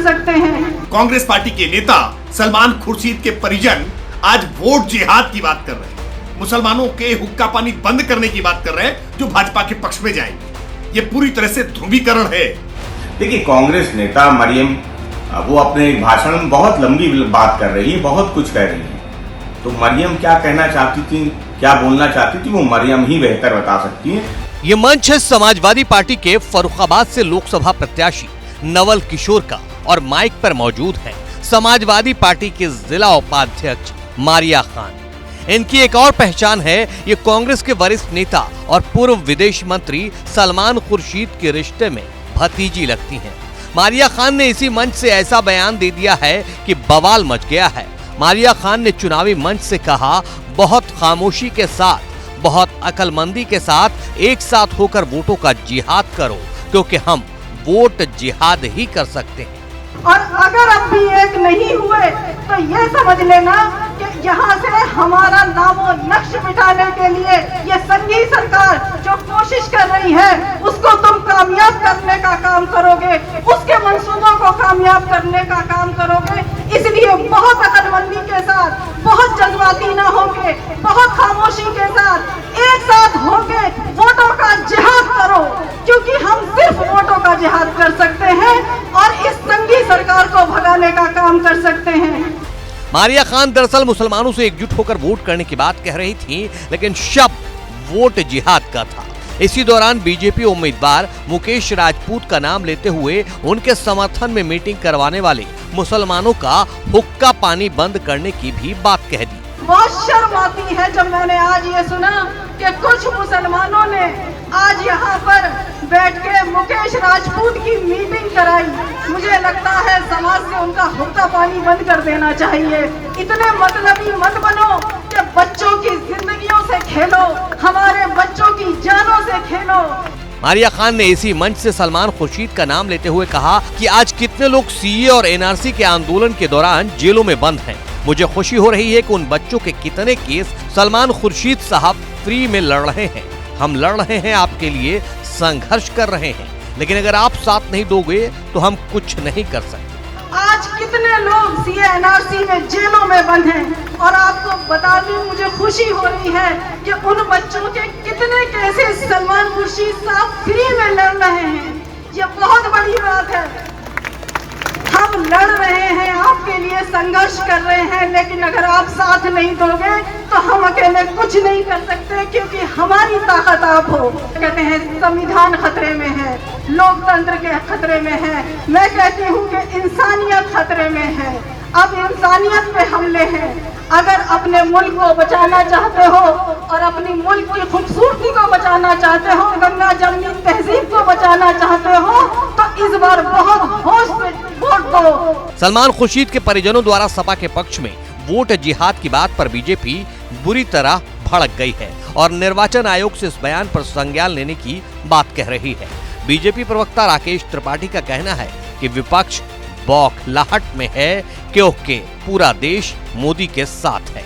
सकते हैं। कांग्रेस पार्टी के नेता सलमान खुर्शीद के परिजन आज वोट जिहाद की बात कर रहे हैं। मुसलमानों के हुक्का पानी बंद करने की बात कर रहे हैं जो भाजपा के पक्ष में जाएंगे। ये पूरी तरह से ध्रुवीकरण है। देखिए, कांग्रेस नेता मरियम वो अपने भाषण में बहुत लंबी बात कर रही है, बहुत कुछ कह रही है। तो मरियम क्या कहना चाहती थी, क्या बोलना चाहती थी, वो मरियम ही बेहतर बता सकती है। ये मंच है समाजवादी पार्टी के फर्रुखाबाद से लोकसभा प्रत्याशी नवल किशोर का और माइक पर मौजूद है समाजवादी पार्टी के जिला उपाध्यक्ष मारिया खान। इनकी एक और पहचान है, ये कांग्रेस के वरिष्ठ नेता और पूर्व विदेश मंत्री सलमान खुर्शीद के रिश्ते में भतीजी लगती हैं। मारिया खान ने इसी मंच से ऐसा बयान दे दिया है कि बवाल मच गया है। मारिया खान ने चुनावी मंच से कहा, बहुत खामोशी के साथ, बहुत अकलमंदी के साथ एक साथ होकर वोटों का जिहाद करो, क्योंकि हम वोट जिहाद ही कर सकते हैं। और अगर अब भी एक नहीं हुए तो ये समझ लेना कि यहाँ से हमारा नामो नक्श मिटाने के लिए ये संघी सरकार जो कोशिश कर रही है उसको तुम कामयाब करने का काम करोगे, उसके मंसूबों को कामयाब करने का काम करोगे। इसलिए बहुत अकलमंदी के साथ, बहुत जज्बाती ना होके, बहुत खामोशी के साथ एक साथ होके वोटों का जिहाद करो, क्योंकि हम सिर्फ वोटों का जिहाद कर सकते हैं और इस संघी सरकार को भगाने का काम कर सकते हैं। मारिया खान दरअसल मुसलमानों से एकजुट होकर वोट करने की बात कह रही थी, लेकिन शब्द वोट जिहाद का था। इसी दौरान बीजेपी उम्मीदवार मुकेश राजपूत का नाम लेते हुए उनके समर्थन में मीटिंग करवाने वाले मुसलमानों का हुक्का पानी बंद करने की भी बात कह दी। बहुत शर्म आती है जब मैंने आज ये सुना कि कुछ मुसलमानों ने आज यहाँ पर बैठ के मुकेश राजपूत की मीटिंग कराई। मुझे लगता है समाज से उनका हुक्का पानी बंद कर देना चाहिए। इतने मतलबी मत बनो कि बच्चों की जिंदगियों से खेलो, हमारे बच्चों की जानों से खेलो। मारिया खान ने इसी मंच से सलमान खुर्शीद का नाम लेते हुए कहा कि आज कितने लोग सीए और एनआरसी के आंदोलन के दौरान जेलों में बंद हैं। मुझे खुशी हो रही है कि उन बच्चों के कितने केस सलमान खुर्शीद साहब फ्री में लड़ रहे हैं। हम लड़ रहे हैं, आपके लिए संघर्ष कर रहे हैं, लेकिन अगर आप साथ नहीं दोगे तो हम कुछ नहीं कर सकते। आज कितने लोग सीए एनआरसी में जेलों में बंद हैं और आपको बता दूं, मुझे खुशी हो रही है कि उन बच्चों के कितने केसेस सलमान खुर्शीद साहब फ्री में लड़ रहे हैं। ये बहुत बड़ी बात है। हम लड़ रहे हैं, आपके लिए संघर्ष कर रहे हैं, लेकिन अगर आप साथ नहीं दोगे तो हम अकेले कुछ नहीं कर सकते, क्योंकि हमारी ताकत आप हो। कहते हैं संविधान खतरे में है, लोकतंत्र के खतरे में है। मैं कहती हूँ कि इंसानियत खतरे में है। अब इंसानियत पे हमले हैं। अगर अपने मुल्क को बचाना चाहते हो और अपनी मुल्क की खूबसूरती को बचाना चाहते हो, गंगा जमनी तहजीब को बचाना चाहते हो, तो इस बार बहुत होश से वोट दो। सलमान खुर्शीद के परिजनों द्वारा सपा के पक्ष में वोट जिहाद की बात पर बीजेपी बुरी तरह भड़क गई है और निर्वाचन आयोग से इस बयान पर संज्ञान लेने की बात कह रही है। बीजेपी प्रवक्ता राकेश त्रिपाठी का कहना है कि विपक्ष बौखलाहट में है क्योंकि पूरा देश मोदी के साथ है।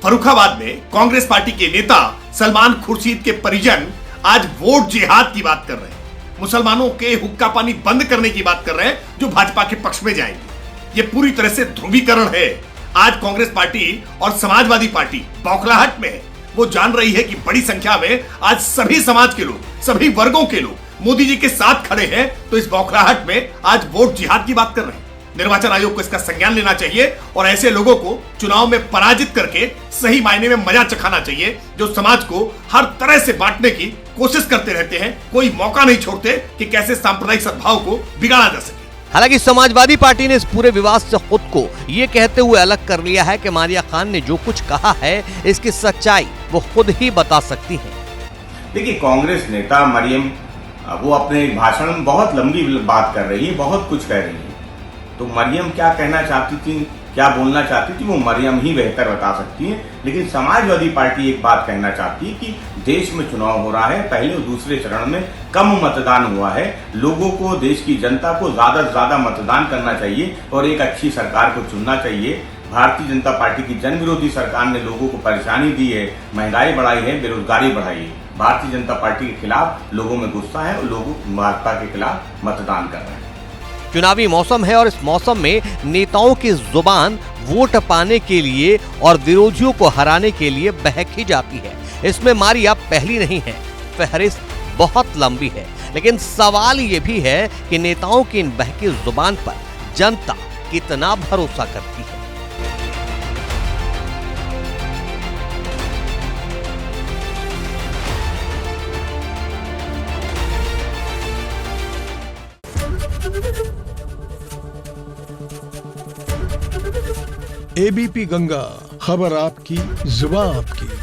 फर्रुखाबाद में कांग्रेस पार्टी के नेता सलमान खुर्शीद के परिजन आज वोट जिहाद की बात कर रहे हैं। मुसलमानों के हुक्का पानी बंद करने की बात कर रहे हैं जो भाजपा के पक्ष में जाएंगे। ये पूरी तरह से ध्रुवीकरण है। आज कांग्रेस पार्टी और समाजवादी पार्टी बौखलाहट में है। वो जान रही है कि बड़ी संख्या में आज सभी समाज के लोग, सभी वर्गों के लोग मोदी जी के साथ खड़े हैं, तो इस बौखलाहट में आज वोट जिहाद की बात कर रहे हैं। निर्वाचन आयोग को इसका संज्ञान लेना चाहिए और ऐसे लोगों को चुनाव में पराजित करके सही मायने में मजा चखाना चाहिए, जो समाज को हर तरह से बांटने की कोशिश करते रहते हैं। कोई मौका नहीं छोड़ते कि कैसे सांप्रदायिक सद्भाव को बिगाड़ा जा सके। हालांकि समाजवादी पार्टी ने इस पूरे विवाद से खुद को ये कहते हुए अलग कर लिया है कि मारिया खान ने जो कुछ कहा है इसकी सच्चाई वो खुद ही बता सकती हैं। देखिए, कांग्रेस नेता मरियम वो अपने भाषण में बहुत लंबी बात कर रही है, बहुत कुछ कह रही है। तो मरियम क्या कहना चाहती थी, क्या बोलना चाहती थी, वो मरियम ही बेहतर बता सकती है। लेकिन समाजवादी पार्टी एक बात कहना चाहती है कि देश में चुनाव हो रहा है, पहले और दूसरे चरण में कम मतदान हुआ है। लोगों को, देश की जनता को ज्यादा से ज्यादा मतदान करना चाहिए और एक अच्छी सरकार को चुनना चाहिए। भारतीय जनता पार्टी की जन विरोधी सरकार ने लोगों को परेशानी दी है, महंगाई बढ़ाई है, बेरोजगारी बढ़ाई है। भारतीय जनता पार्टी के खिलाफ लोगों में गुस्सा है और लोग भाजपा के खिलाफ मतदान कर रहे हैं। चुनावी मौसम है और इस मौसम में नेताओं की जुबान वोट पाने के लिए और विरोधियों को हराने के लिए बहकी जाती है। इसमें मारिया पहली नहीं है, फहरिस्त बहुत लंबी है। लेकिन सवाल ये भी है कि नेताओं की इन बहकी जुबान पर जनता कितना भरोसा करती है। एबीपी गंगा, खबर आपकी, जुबान आपकी।